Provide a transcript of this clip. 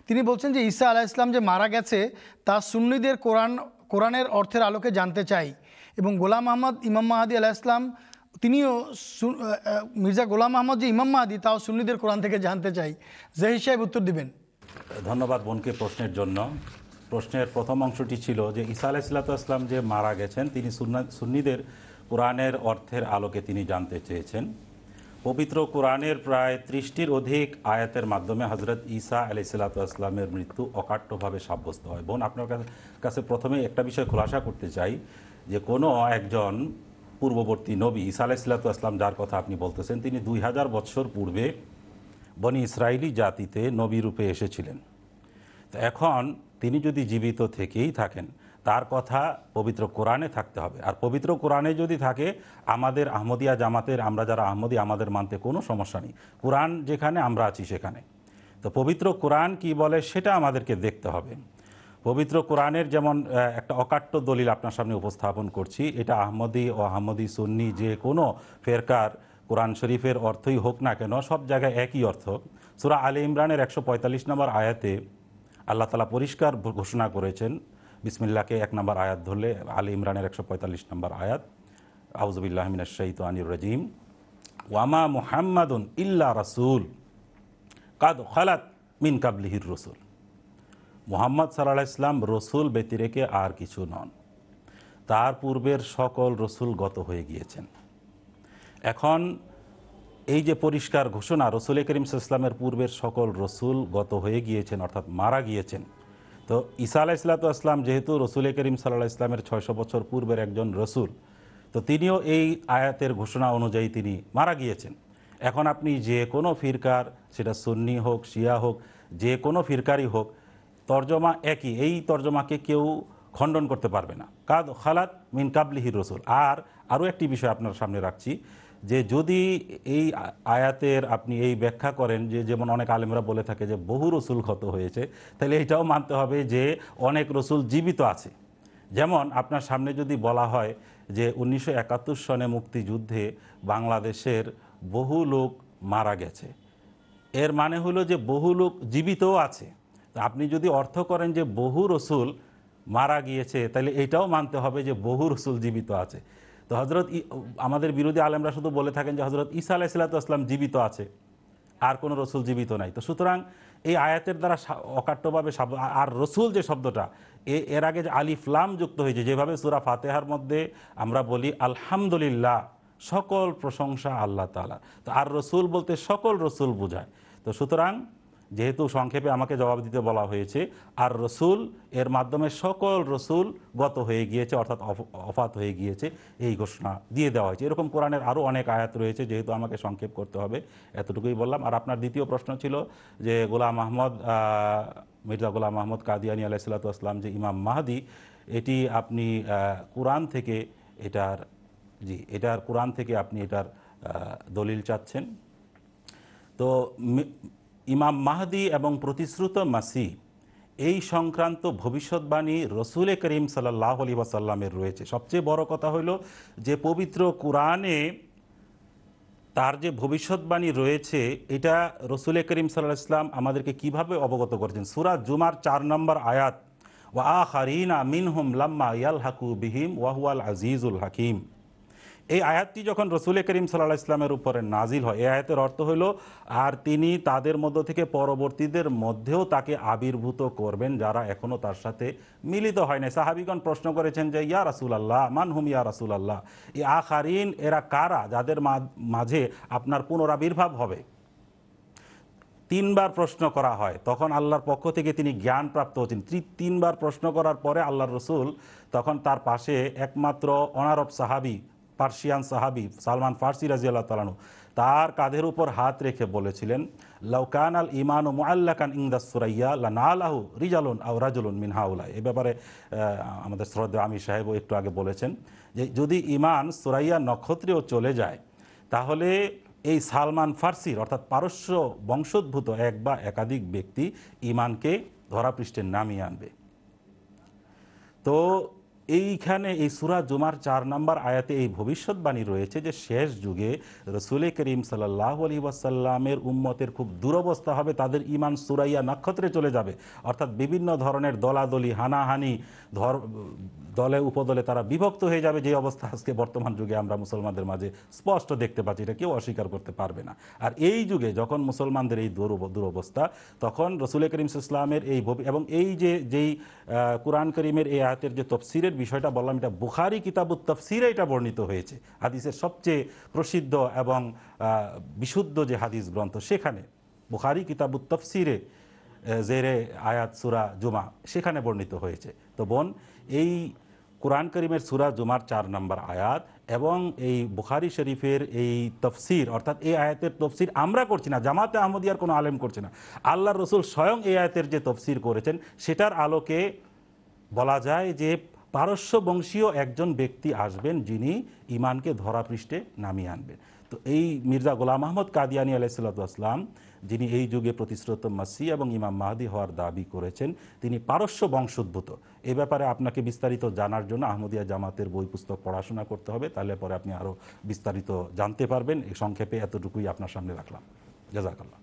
তিনি বলছেন যে ঈসা আলাইহিস সালাম যে মারা গেছে তা সুন্নিদের কোরআনের অর্থের আলোকে জানতে চাই, এবং গোলাম আহমদ ইমাম মাহাদি আলাইহিস সালাম তিনিও মির্জা গোলাম আহমদ যে ইমাম মাহাদি তাও সুন্নিদের কোরআন থেকে জানতে চাই। জাহির সাহেব উত্তর দিবেন। ধন্যবাদ বোনকে প্রশ্নের জন্য। প্রশ্নের প্রথম অংশটি ছিল যে ঈসা আলাইহিসসালাম যে মারা গেছেন তিনি সুন্নিদের কোরআনের অর্থের আলোকে তিনি জানতে চেয়েছেন। পবিত্র কোরআনের প্রায় 30টির অধিক আয়াতের মাধ্যমে হজরত ঈসা আলাইহিসসালামের মৃত্যু অকাট্যভাবে সাব্যস্ত হয়। বোন, আপনার কাছে প্রথমে একটা বিষয় খোলাসা করতে চাই যে কোনো একজন পূর্ববর্তী নবী ঈসা আলাইহিসসালাম যার কথা আপনি বলতেছেন তিনি 2000 বৎসর পূর্বে বনি ইসরায়েলি জাতিতে নবী রূপে এসেছিলেন। তো এখন তিনি যদি জীবিত থেকেই থাকেন তার কথা পবিত্র কোরআনে থাকতে হবে, আর পবিত্র কোরআনে যদি থাকে আমাদের আহমদিয়া জামাতের আমরা যারা আহমদি আমাদের মানতে কোনো সমস্যা নেই। কোরআন যেখানে আমরা আছি সেখানে, তো পবিত্র কোরআন কি বলে সেটা আমাদেরকে দেখতে হবে। পবিত্র কোরআনের যেমন একটা অকাট্য দলিল আপনার সামনে উপস্থাপন করছি, এটা আহমদি ও আহমদি সুন্নি যে কোনো ফেরকার কোরআন শরীফের অর্থই হোক না কেন সব জায়গায় একই অর্থ। সূরা আলে ইমরানের 145 নম্বর আয়াতে আল্লাহ তাআলা পরিষ্কার ঘোষণা করেছেন, বিসমিল্লাহকে 1 নম্বর আয়াত ধরলে আলে ইমরানের 145 নম্বর আয়াত, আউযু বিল্লাহি মিনাশ শাইতানির রাজিম, ওয়ামা মুহাম্মাদুন ইল্লা রাসূল কাদ খালাত মিন কাবলিহির রাসূল। মুহাম্মদ সাল্লাল্লাহু আলাইহি ওয়াসাল্লাম রসুল ব্যতিরেকে আর কিছু নন, তার পূর্বের সকল রসুল গত হয়ে গিয়েছেন। এখন এই যে পরিষ্কার ঘোষণা রসুল করিম সাল্লাল্লাহু আলাইহি ওয়াসাল্লামের পূর্বের সকল রসুল গত হয়ে গিয়েছেন অর্থাৎ মারা গিয়েছেন, তো ঈসা আলাইহিস সালাম যেহেতু রসুল করিম সাল্লাল্লাহু আলাইহি ওয়াসাল্লামের 600 বছর পূর্বের একজন রসুল, তো তিনিও এই আয়াতের ঘোষণা অনুযায়ী তিনি মারা গিয়েছেন। এখন আপনি যে কোনো ফিরকার, সেটা সুন্নি হোক শিয়া হোক যে কোনো ফিরকারই হোক, তর্জমা একই, এই তর্জমাকে কেউ খণ্ডন করতে পারবে না। কাদ খালাত মিন কাবলিহির রসুল। আর আরও একটি বিষয় আপনার সামনে রাখছি যে যদি এই আয়াতের আপনি এই ব্যাখ্যা করেন যে যেমন অনেক আলেমরা বলে থাকে যে বহু রসুল গত হয়েছে, তাহলে এটাও মানতে হবে যে অনেক রসুল জীবিত আছে। যেমন আপনার সামনে যদি বলা হয় যে 1971 সনে মুক্তিযুদ্ধে বাংলাদেশের বহু লোক মারা গেছে, এর মানে হলো যে বহু লোক জীবিতও আছে। আপনি যদি অর্থ করেন যে বহু রসুল মারা গিয়েছে, তাহলে এটাও মানতে হবে যে বহু রসুল জীবিত আছে। তো আমাদের বিরোধী আলেমরা শুধু বলে থাকেন যে হজরত ঈসা আলাইহিস সালাম জীবিত আছে, আর কোনো রসুল জীবিত নাই। তো সুতরাং এই আয়াতের দ্বারা অকাট্যভাবে আর রসুল যে শব্দটা এর আগে যে আলিফ লাম যুক্ত হয়েছে, যেভাবে সূরা ফাতিহার মধ্যে আমরা বলি আলহামদুলিল্লাহ, সকল প্রশংসা আল্লাহ তাআলা, তো আর রসুল বলতে সকল রসুল বোঝায়। তো সুতরাং যেহেতু সংক্ষেপে আমাকে জবাব দিতে বলা হয়েছে, আর রসুল এর মাধ্যমে সকল রসুল গত হয়ে গিয়েছে অর্থাৎ অফাত হয়ে গিয়েছে, এই ঘোষণা দিয়ে দেওয়া হয়েছে। এরকম কোরআনের আরও অনেক আয়াত রয়েছে, যেহেতু আমাকে সংক্ষেপ করতে হবে এতটুকুই বললাম। আর আপনার দ্বিতীয় প্রশ্ন ছিল যে মির্জা গোলাম আহমদ কাদিয়ানী আলাইহিস সালাম যে ইমাম মাহদি, এটি আপনি কোরআন থেকে এটার কোরআন থেকে আপনি এটার দলিল চাচ্ছেন। তো ইমাম মাহদি এবং প্রতিশ্রুত মাসিহ এই সংক্রান্ত ভবিষ্যৎবাণী রসুল করিম সাল্লাল্লাহু আলাইহি ওয়াসাল্লামের রয়েছে। সবচেয়ে বড় কথা হলো যে পবিত্র কোরআনে তার যে ভবিষ্যৎবাণী রয়েছে এটা রসুল করিম সাল্লাল্লাহু আলাইহি ওয়াসাল্লাম আমাদেরকে কিভাবে অবগত করেছেন। সূরা জুমার 4 নম্বর আয়াত, ওয়া আখারিনা মিনহুম লাম্মা ইয়ালহাকু বিহিম ওয়া হুয়াল আজিজুল হাকিম। এই আয়াতটি যখন রসুল করিম সাল্লাল্লাহু আলাইহি ওয়াসাল্লামের উপরে নাজিল হয়, এই আয়াতের অর্থ হলো আর তিনি তাদের মধ্য থেকে পরবর্তীদের মধ্যেও তাকে আবির্ভূত করবেন যারা এখনও তার সাথে মিলিত হয় না। সাহাবীগণ প্রশ্ন করেছেন যে ইয়া রাসূলুল্লাহ মান হুম ইয়া রাসূলুল্লাহ, এই আখারিন এরা কারা যাদের মাঝে আপনার পুনরাবির্ভাব হবে। 3 বার প্রশ্ন করা হয়, তখন আল্লাহর পক্ষ থেকে তিনি জ্ঞান প্রাপ্ত হচ্ছেন। 3 বার প্রশ্ন করার পরে আল্লাহর রসুল তখন তার পাশে একমাত্র অনারব সাহাবী, পার্সিয়ান সাহাবী সালমান ফার্সি রাদিয়াল্লাহু তাআলা আনহু, তার কাঁধের উপর হাত রেখে বলেছিলেন লাউ কানাল ঈমানু মুআল্লাকান ইনদাস সুরাইয়া লানালাহু রিজালুন আও রাজুলুন মিন হাউলা। এই ব্যাপারে আমাদের শ্রদ্ধেয় আমির সাহেবও একটু আগে বলেছেন যে যদি ঈমান সুরাইয়া নক্ষত্রেও চলে যায় তাহলে এই সালমান ফার্সির অর্থাৎ পারস্য বংশোদ্ভূত এক বা একাধিক ব্যক্তি ঈমানকে ধরাপৃষ্ঠে নামিয়ে আনবে। তো এইখানে এই সূরা জুমার 4 নম্বর আয়াতে এই ভবিষ্যৎবাণী রয়েছে যে শেষ যুগে রসুল করিম সাল্লাল্লাহু আলাইহি ওয়াসাল্লামের উম্মতের খুব দুরবস্থা হবে, তাদের ঈমান সুরাইয়া নক্ষত্রে চলে যাবে। অর্থাৎ বিভিন্ন ধরনের দলাদলি, হানাহানি, দলে উপদলে তারা বিভক্ত হয়ে যাবে, যে অবস্থা আজকে বর্তমান যুগে আমরা মুসলমানদের মাঝে স্পষ্ট দেখতে পাচ্ছি, এটা কেউ অস্বীকার করতে পারবে না। আর এই যুগে যখন মুসলমানদের এই দুরবস্থা, তখন রসুল করিম ইসলামের এই এবং এই যেই কুরআন করিমের এই আয়াতের যে তফসিরের বিষয়টা বললাম, এটা বুখারী কিতাবুত তাফসিরে এটা বর্ণিত হয়েছে, হাদিসের সবচেয়ে প্রসিদ্ধ এবং বিশুদ্ধ যে হাদিস গ্রন্থ, সেখানে বুখারী কিতাবুত তাফসিরে জেরে আয়াত সূরা জুমা সেখানে বর্ণিত হয়েছে। তো বোন, এই কুরআন করিমের সূরা জুমার 4 নম্বর আয়াত এবং এই বুখারী শরীফের এই তফসির, অর্থাৎ এই আয়াতের তফসির আমরা করছি না, জামাতে আহমদিয়ার কোনো আলেম করছে না, আল্লাহর রসুল স্বয়ং এই আয়াতের যে তফসির করেছেন, সেটার আলোকে বলা যায় যে পারস্য বংশীয় একজন ব্যক্তি আসবেন, যিনি ইমানকে ধরাপৃষ্ঠে নামিয়ে আনবেন। তো এই মির্জা গোলাম আহমদ কাদিয়ানী আলাইহিসসালাম, যিনি এই যুগে প্রতিশ্রুত মাসিহ এবং ইমাম মাহদী হওয়ার দাবি করেছেন, তিনি পারস্য বংশোদ্ভূত। এ ব্যাপারে আপনাকে বিস্তারিত জানার জন্য আহমদিয়া জামাতের বই পুস্তক পড়াশোনা করতে হবে, তাহলে পরে আপনি আরও বিস্তারিত জানতে পারবেন। এই সংক্ষেপে এতটুকুই আপনার সামনে রাখলাম। জাযাকাল্লাহ।